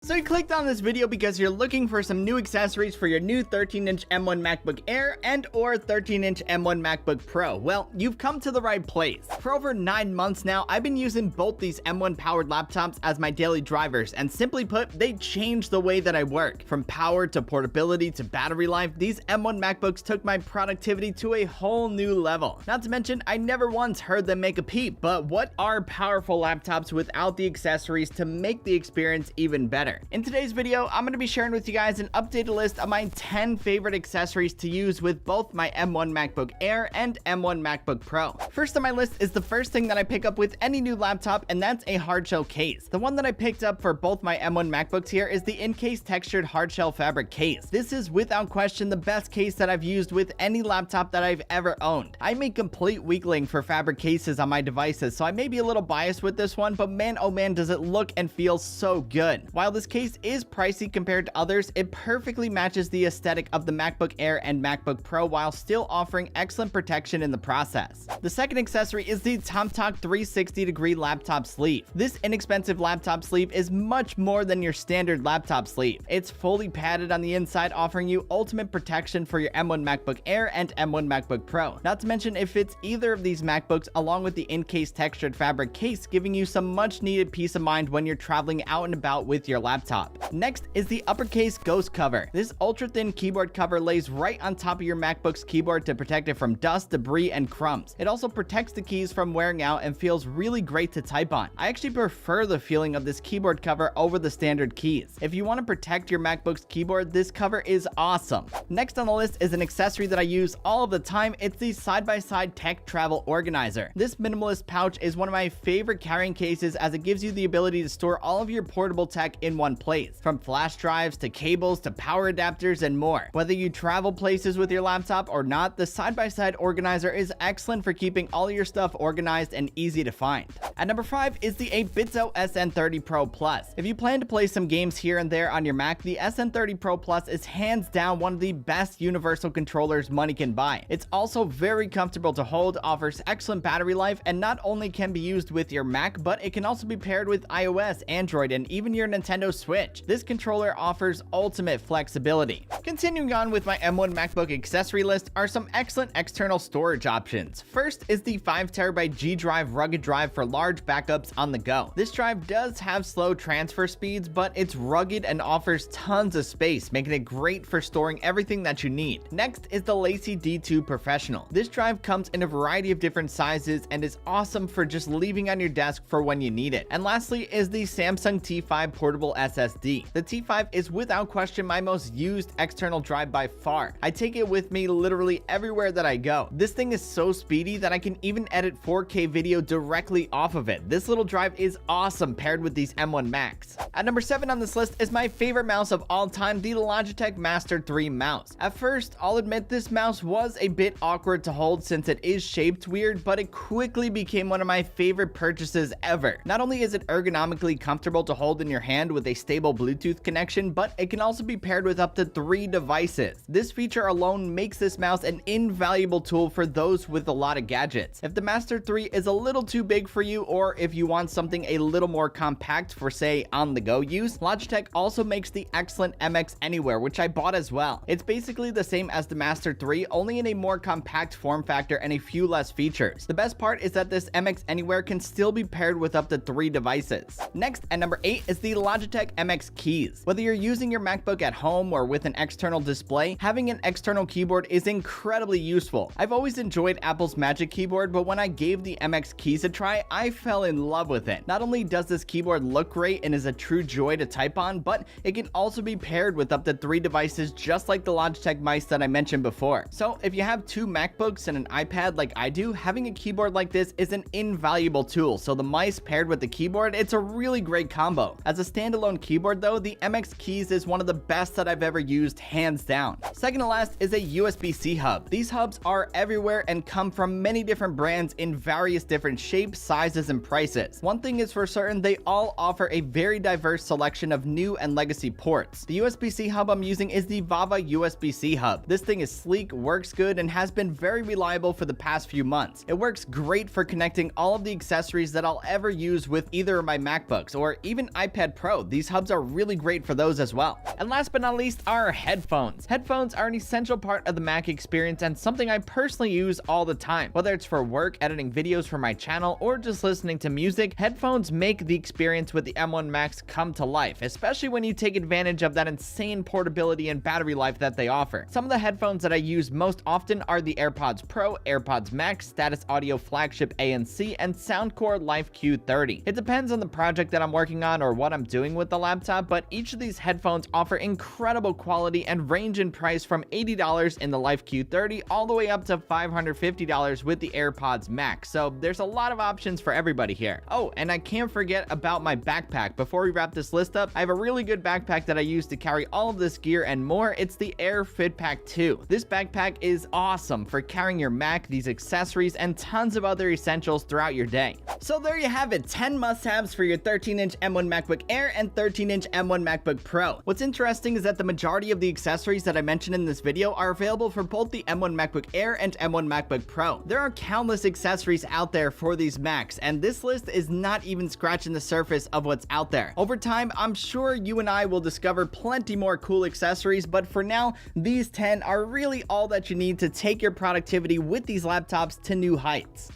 So you clicked on this video because you're looking for some new accessories for your new 13-inch M1 MacBook Air and or 13-inch M1 MacBook Pro. Well, you've come to the right place. For over 9 months now, I've been using both these M1 powered laptops as my daily drivers, and simply put, they changed the way that I work. From power to portability to battery life, these M1 MacBooks took my productivity to a whole new level. Not to mention, I never once heard them make a peep, but what are powerful laptops without the accessories to make the experience even better? In today's video, I'm going to be sharing with you guys an updated list of my 10 favorite accessories to use with both my M1 MacBook Air and M1 MacBook Pro. First on my list is the first thing that I pick up with any new laptop, and that's a hardshell case. The one that I picked up for both my M1 MacBooks here is the in-case textured hardshell fabric case. This is without question the best case that I've used with any laptop that I've ever owned. I'm a complete weakling for fabric cases on my devices, so I may be a little biased with this one, but man oh man does it look and feel so good. While this case is pricey compared to others, it perfectly matches the aesthetic of the MacBook Air and MacBook Pro while still offering excellent protection in the process. The second accessory is the TomTalk 360-degree laptop sleeve. This inexpensive laptop sleeve is much more than your standard laptop sleeve. It's fully padded on the inside, offering you ultimate protection for your M1 MacBook Air and M1 MacBook Pro. Not to mention, it fits either of these MacBooks along with the in-case textured fabric case, giving you some much needed peace of mind when you're traveling out and about with your laptop. Next is the uppercase ghost cover. This ultra thin keyboard cover lays right on top of your MacBook's keyboard to protect it from dust, debris, and crumbs. It also protects the keys from wearing out and feels really great to type on. I actually prefer the feeling of this keyboard cover over the standard keys. If you want to protect your MacBook's keyboard, this cover is awesome. Next on the list is an accessory that I use all of the time. It's the side-by-side tech travel organizer. This minimalist pouch is one of my favorite carrying cases as it gives you the ability to store all of your portable tech in one place. From flash drives to cables to power adapters and more. Whether you travel places with your laptop or not, the side-by-side organizer is excellent for keeping all your stuff organized and easy to find. At number 5 is the 8BitZo SN30 Pro Plus. If you plan to play some games here and there on your Mac, the SN30 Pro Plus is hands down one of the best universal controllers money can buy. It's also very comfortable to hold, offers excellent battery life, and not only can be used with your Mac, but it can also be paired with iOS, Android, and even your Nintendo Switch. This controller offers ultimate flexibility. Continuing on with my M1 MacBook accessory list are some excellent external storage options. First is the 5TB G Drive rugged drive for large backups on the go. This drive does have slow transfer speeds, but it's rugged and offers tons of space, making it great for storing everything that you need. Next is the Lacy D2 Professional. This drive comes in a variety of different sizes and is awesome for just leaving on your desk for when you need it. And lastly is the Samsung T5 Portable SSD. The T5 is without question my most used external drive by far. I take it with me literally everywhere that I go. This thing is so speedy that I can even edit 4K video directly off of it. This little drive is awesome paired with these M1 Macs. At number 7 on this list is my favorite mouse of all time, the Logitech Master 3 mouse. At first, I'll admit this mouse was a bit awkward to hold since it is shaped weird, but it quickly became one of my favorite purchases ever. Not only is it ergonomically comfortable to hold in your hand with a stable Bluetooth connection, but it can also be paired with up to 3 devices. This feature alone makes this mouse an invaluable tool for those with a lot of gadgets. If the Master 3 is a little too big for you, or if you want something a little more compact for say on-the-go use, Logitech also makes the excellent MX Anywhere, which I bought as well. It's basically the same as the Master 3, only in a more compact form factor and a few less features. The best part is that this MX Anywhere can still be paired with up to 3 devices. Next, at number 8 is the Logitech MX Keys. Whether you're using your MacBook at home or with an external display, having an external keyboard is incredibly useful. I've always enjoyed Apple's Magic Keyboard, but when I gave the MX Keys a try, I fell in love with it. Not only does this keyboard look great and is a true joy to type on, but it can also be paired with up to 3 devices just like the Logitech mice that I mentioned before. So if you have 2 MacBooks and an iPad like I do, having a keyboard like this is an invaluable tool. So the mice paired with the keyboard, it's a really great combo. As a standalone keyboard though, the MX Keys is one of the best that I've ever used, hands down. Second to last is a USB-C hub. These hubs are everywhere and come from many different brands in various different shapes, sizes, and prices. One thing is for certain, they all offer a very diverse selection of new and legacy ports. The USB-C hub I'm using is the Vava USB-C hub. This thing is sleek, works good, and has been very reliable for the past few months. It works great for connecting all of the accessories that I'll ever use with either of my MacBooks or even iPad Pro. these hubs are really great for those as well. And last but not least are headphones. Headphones are an essential part of the Mac experience and something I personally use all the time. Whether it's for work, editing videos for my channel, or just listening to music, headphones make the experience with the M1 Max come to life, especially when you take advantage of that insane portability and battery life that they offer. Some of the headphones that I use most often are the AirPods Pro, AirPods Max, Status Audio Flagship ANC, and Soundcore Life Q30. It depends on the project that I'm working on or what I'm doing with the laptop, but each of these headphones offer incredible quality and range in price from $80 in the Life Q30 all the way up to $550 with the AirPods Max, so there's a lot of options for everybody here. Oh, and I can't forget about my backpack. Before we wrap this list up, I have a really good backpack that I use to carry all of this gear and more. It's the Air Fit Pack 2. This backpack is awesome for carrying your Mac, these accessories, and tons of other essentials throughout your day. So there you have it, 10 must-haves for your 13-inch M1 MacBook Air and 13-inch M1 MacBook Pro. What's interesting is that the majority of the accessories that I mentioned in this video are available for both the M1 MacBook Air and M1 MacBook Pro. There are countless accessories out there for these Macs, and this list is not even scratching the surface of what's out there. Over time, I'm sure you and I will discover plenty more cool accessories, but for now, these 10 are really all that you need to take your productivity with these laptops to new heights.